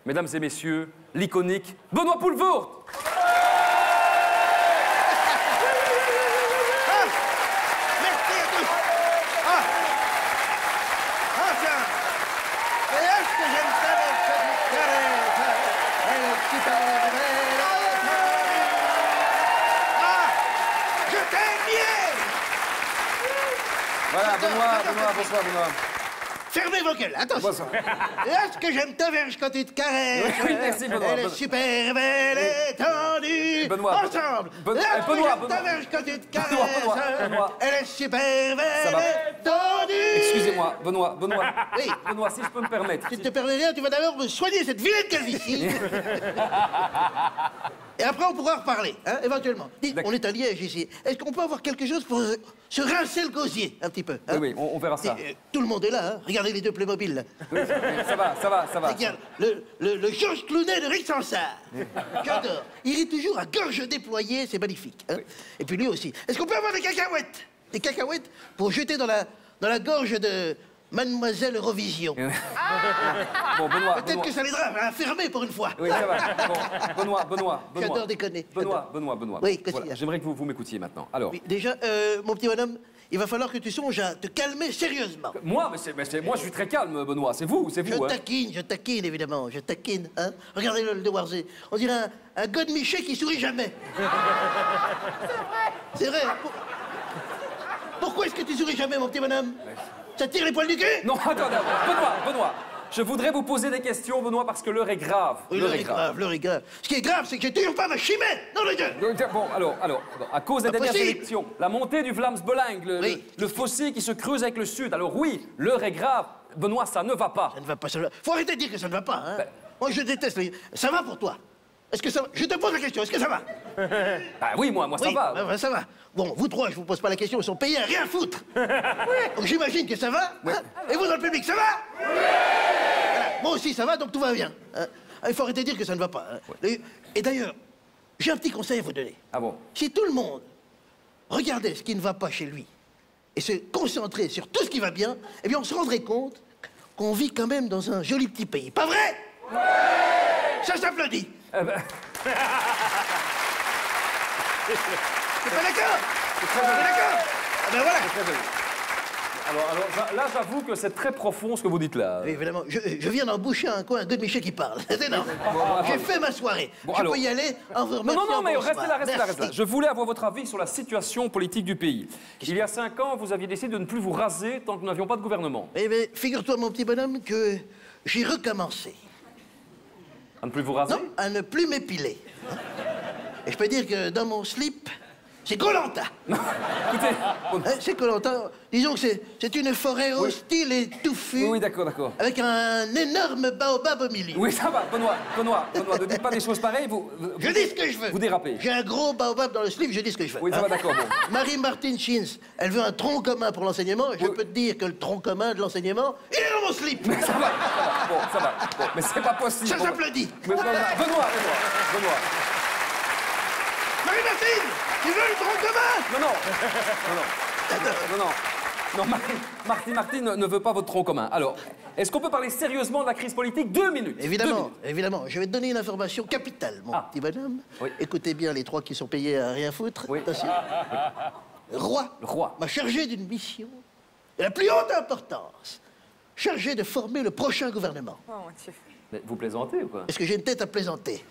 Mesdames et messieurs, l'iconique Benoît Poelvoort. Merci à tous. Tiens. Et est-ce que j'aime ça, les petites caresses? Elle est super belle. Je t'aime bien. Voilà, Benoît, bonsoir, Benoît. Fermez vos gueules, attention. Bonsoir. Est-ce que j'aime ta verge quand tu te caresses? Oui, merci, Benoît. Elle est super belle et tendue. Benoît. Ensemble. Benoît, Est-ce que Benoît, j'aime Benoît. ta verge quand tu te caresses? Benoît. Elle est super Ça belle va. et tendue. Excusez-moi, Benoît. Oui. Benoît, si je peux me permettre. Tu ne te permets rien, tu vas d'abord me soigner cette vilaine calvitie. Et après, on pourra reparler, hein, éventuellement. Dis, on est à Liège ici. Est-ce qu'on peut avoir quelque chose pour se rincer le gosier, un petit peu, hein? Oui, on verra ça. Tout le monde est là, hein. Regardez les deux Playmobil, là. Oui, ça va. Regarde, le Georges Clooney de Rick Sansard. J'adore. Il rit toujours à gorge déployée, c'est magnifique, hein. Et puis lui aussi. Est-ce qu'on peut avoir des cacahuètes? Des cacahuètes pour jeter dans la gorge de Mademoiselle Eurovision. Bon, Benoît. Peut-être que ça l'aidera à fermer pour une fois. Oui, ça va. Bon, Benoît. J'adore déconner. Benoît. Oui, qu'est-ce qu'il y a? J'aimerais que vous m'écoutiez maintenant. Alors. Oui, déjà, mon petit bonhomme, il va falloir que tu songes à te calmer sérieusement. Moi, moi, je suis très calme, Benoît. C'est vous, Je taquine, évidemment, je taquine, hein. Regardez le Warzé. On dirait un godemiché qui sourit jamais. C'est vrai. Pourquoi est-ce que tu souris jamais, mon petit bonhomme? Ça tire les poils du cul? Non, attendez, Benoît. Je voudrais vous poser des questions, Benoît, parce que l'heure est grave. Oui, l'heure est grave. Ce qui est grave, c'est que j'ai toujours pas ma chimée dans le gueule. Bon, alors, à cause des dernières élections, la montée du Vlaams-Belang, le fossé qui se creuse avec le Sud. Alors oui, l'heure est grave. Benoît, ça ne va pas. Ça ne va pas, Faut arrêter de dire que ça ne va pas, hein. Moi, je déteste Ça va pour toi? Est-ce que ça va? Je te pose la question, est-ce que ça va? Bah oui, moi ça va. Bah, ça va. Bon, vous trois, je vous pose pas la question, ils sont payés à rien foutre. Donc j'imagine que ça va. Oui. Hein? Et vous dans le public, ça va? Voilà. Moi aussi, ça va, donc tout va bien. Hein? Il faut arrêter de dire que ça ne va pas. Hein? Et d'ailleurs, j'ai un petit conseil à vous donner. Ah bon? Si tout le monde regardait ce qui ne va pas chez lui et se concentrait sur tout ce qui va bien, eh bien, on se rendrait compte qu'on vit quand même dans un joli petit pays. Pas vrai? Ça s'applaudit. Eh ben... T'es pas d'accord? T'es d'accord? Ah ben voilà. Alors là, j'avoue que c'est très profond ce que vous dites là. Oui, évidemment. Je viens d'emboucher un coin, un godemiché qui parle. C'est énorme. J'ai fait ma soirée. Bon, je peux y aller en vous remerciant. Non, mais bonsoir. restez là. Je voulais avoir votre avis sur la situation politique du pays. Il y a 5 ans, vous aviez décidé de ne plus vous raser tant que nous n'avions pas de gouvernement. Eh bien, figure-toi, mon petit bonhomme, que j'ai recommencé. À ne plus vous raser? Non, à ne plus m'épiler. Et je peux dire que dans mon slip, c'est Koh-Lanta. Écoutez... Hein, c'est Koh-Lanta. Disons que c'est une forêt hostile et touffue. Oui, d'accord. Avec un énorme baobab au milieu. Oui, ça va, Benoît, ne dites pas des choses pareilles, Je dis ce que je veux. Vous dérapez. J'ai un gros baobab dans le slip, je dis ce que je veux. Oui, ça va, d'accord, bon. Marie-Martine Schins, elle veut un tronc commun pour l'enseignement. Je peux te dire que le tronc commun de l'enseignement, il est dans mon slip. Mais ça va. Bon, mais c'est pas possible. Ça s'applaudit. Mais Benoît. Marie-Martine, tu veux le tronc commun? Non, Martine ne veut pas votre tronc commun. Alors, est-ce qu'on peut parler sérieusement de la crise politique? 2 minutes. Évidemment. Je vais te donner une information capitale, mon petit bonhomme. Oui. Écoutez bien les trois qui sont payés à rien foutre. Oui. Attention. Le roi m'a chargé d'une mission de la plus haute importance. Chargé de former le prochain gouvernement. Oh mon Dieu. Mais vous plaisantez ou quoi? Est-ce que j'ai une tête à plaisanter?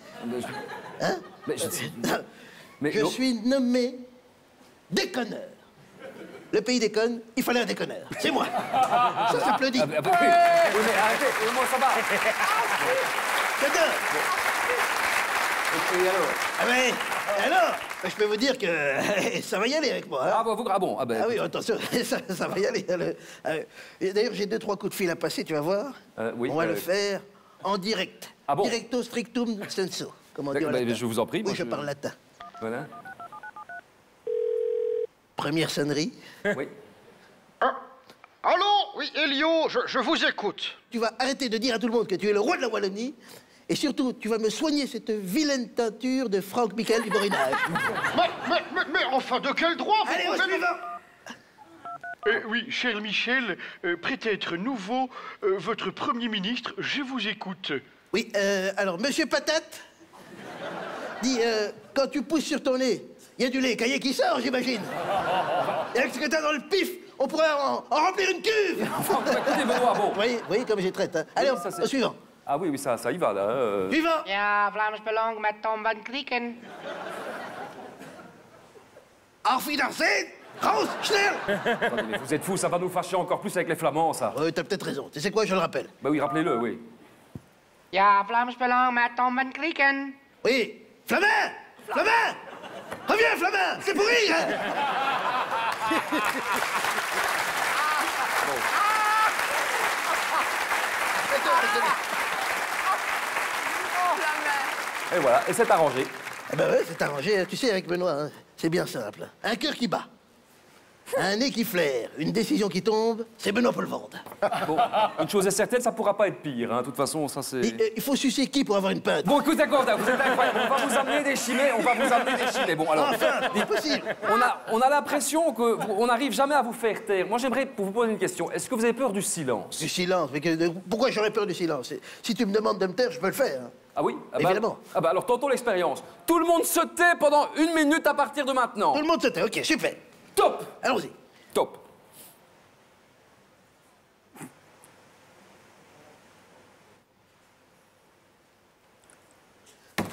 Hein? Mais je suis nommé déconneur. Le pays déconne, il fallait un déconneur. C'est moi. Ça s'applaudit. Oui, mais arrêtez, moi ça va. J'adore. Et alors? Ah ouais. Et alors, je peux vous dire que ça va y aller avec moi. Hein? Ah Oui, attention, ça va y aller. D'ailleurs, j'ai 2-3 coups de fil à passer, tu vas voir. Oui, on va le faire en direct. Ah bon? Directo strictum sensu. Comment dire en latin. Je vous en prie. Oui, je parle latin. Voilà. Première sonnerie. Oui. Allô? Oui, Elio, je vous écoute. Tu vas arrêter de dire à tout le monde que tu es le roi de la Wallonie. Et surtout, tu vas me soigner cette vilaine teinture de Franck Michael du Borinage. Mais enfin, de quel droit vous Allez, au pouvez me- suivant. Oui, cher Michel, prêt à être nouveau, votre Premier ministre, je vous écoute. Oui, alors, monsieur Patate, dis, quand tu pousses sur ton nez, il y a du lait caillé qui sort, j'imagine. Et avec ce que t'as dans le pif, on pourrait en remplir une cuve. Écoutez, Benoît, bon. Vous voyez comme j'ai traite, hein. Allez, Oui, ça, c'est- au suivant. Ah oui, oui, ça y va, là. Suivant. Ja, Vlaams Belang met Tom van Klieken. Auf Wiedersehen. Raus, schnell. Attendez, mais vous êtes fous, ça va nous fâcher encore plus avec les Flamands, ça. T'as peut-être raison. Tu sais quoi, je le rappelle. Bah oui, rappelez-le, oui. Ja, Vlaams Belang met Tom van Klieken. Oui. Flamand. Flamand. Reviens, Flamand. C'est pour rire, hein. Et voilà, et c'est arrangé. Ah ben ouais, c'est arrangé. Tu sais, avec Benoît, hein, c'est bien simple. Un cœur qui bat, un nez qui flaire, une décision qui tombe, c'est Benoît Poelvoorde. Bon, une chose est certaine, ça pourra pas être pire, hein. De toute façon, ça c'est... Il faut sucer qui pour avoir une pinte? Bon, écoutez, d'accord, vous êtes incroyable. On va vous amener des chimées, on va vous amener des chimées. Bon, alors, Enfin, c'est possible. on a l'impression qu'on n'arrive jamais à vous faire taire. Moi, j'aimerais vous poser une question. Est-ce que vous avez peur du silence? Du silence. Mais pourquoi j'aurais peur du silence? Si tu me demandes de me taire, je peux le faire. Hein. Ah oui? Ah bah, Évidemment. Ah bah alors, tentons l'expérience. Tout le monde se tait pendant 1 minute à partir de maintenant. Tout le monde se tait. Ok, super. Top! Allons-y. Top.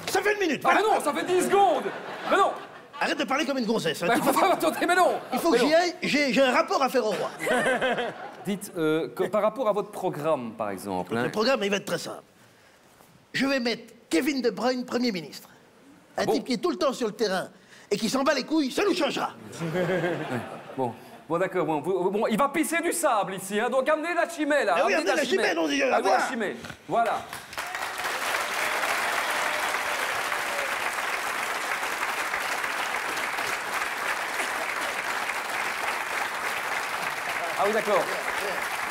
Ça fait 1 minute. Ah Voilà. mais non, ça fait 10 secondes! Mais non! Arrête de parler comme une gonzesse. Hein. Bah, attendez, mais non! Il faut que j'y aille. J'ai un rapport à faire au roi. Dites, que par rapport à votre programme, par exemple, hein, Le programme, il va être très simple. Je vais mettre Kevin De Bruyne Premier ministre. Un bon type qui est tout le temps sur le terrain et qui s'en bat les couilles, ça nous changera. bon, d'accord, bon, il va pisser du sable ici, hein, donc amenez la chimée, là. Ah oui, amenez la chimée, non, déjà, Amenez la voilà. chimée, voilà. Ah oui, d'accord.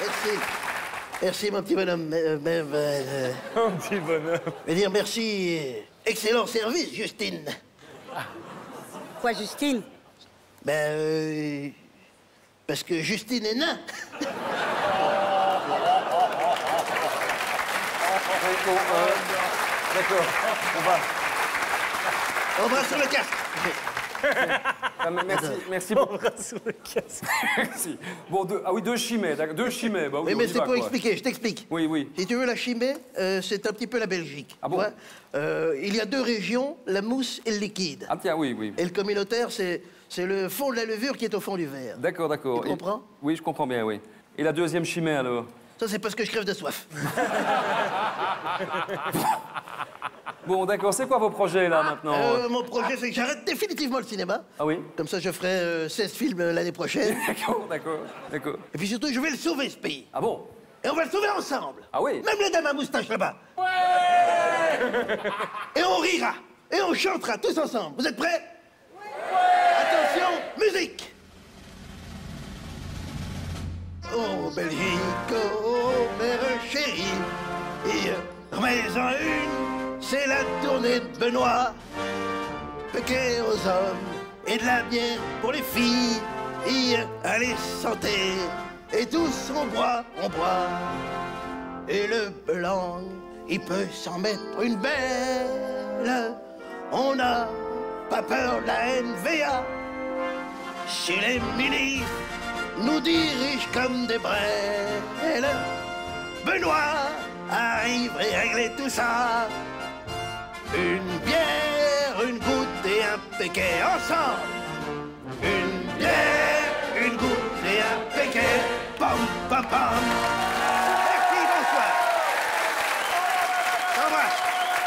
Merci. Merci, mon petit bonhomme. Un petit bonhomme. Je veux dire merci. Excellent service, Justine. Quoi, Justine? Ben, parce que Justine est nain. Bon, d'accord, on va... Embrasse sur le casque. Ah, merci beaucoup. Sur le casque. Merci. Bon, deux chimées, d'accord, 2 chimées, bah oui, Oui, on mais y c'est va, pour quoi. expliquer, je t'explique. Oui, oui. Si tu veux, la Chimay, c'est un petit peu la Belgique. Ah bon? Tu vois. Il y a 2 régions, la mousse et le liquide. Ah tiens, oui, oui. Et le communautaire, c'est le fond de la levure qui est au fond du verre. D'accord, d'accord. Tu comprends? Oui, je comprends bien, oui. Et la 2e chimée, alors? Ça, c'est parce que je crève de soif. Bon, d'accord, c'est quoi vos projets, là, maintenant? Mon projet, c'est que j'arrête définitivement le cinéma. Ah oui? Comme ça, je ferai 16 films l'année prochaine. D'accord, d'accord, d'accord. Et puis surtout, je vais le sauver, ce pays. Ah bon? Et on va le sauver ensemble. Ah oui? Même les dames à moustache là-bas. Et on rira. Et on chantera tous ensemble. Vous êtes prêts? Attention, musique. Oh, Belgique, oh, mère chérie. Et remets-en une, c'est la tournée de Benoît. Paquet aux hommes et de la bière pour les filles. Et allez, santé. Et tous on boit, on boit. Et le blanc, il peut s'en mettre une belle. On n'a pas peur de la NVA. Si les ministres nous dirigent comme des brêles, Benoît arrive et régler tout ça. Une bière, une goutte et un péquet ensemble. Une bière, une goutte et un péquet. Pam, pam, pam. Merci, bonsoir. T'embrasse.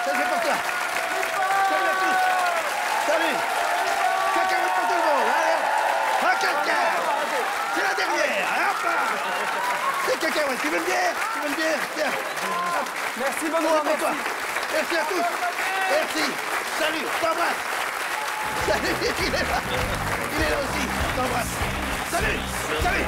Ça, c'est pour toi. Salut à tous. Salut. Cacahuète pour tout le monde. Allez. Un caca. C'est la dernière. Hop là. C'est cacahuète. Tu veux une bière? Tu veux une bière? Tiens. Merci, Bonjour Benoît, pour toi. Merci à tous. Merci. Salut. T'embrasse. Salut. Il est là. Il est là aussi. T'embrasse. Salut. Salut.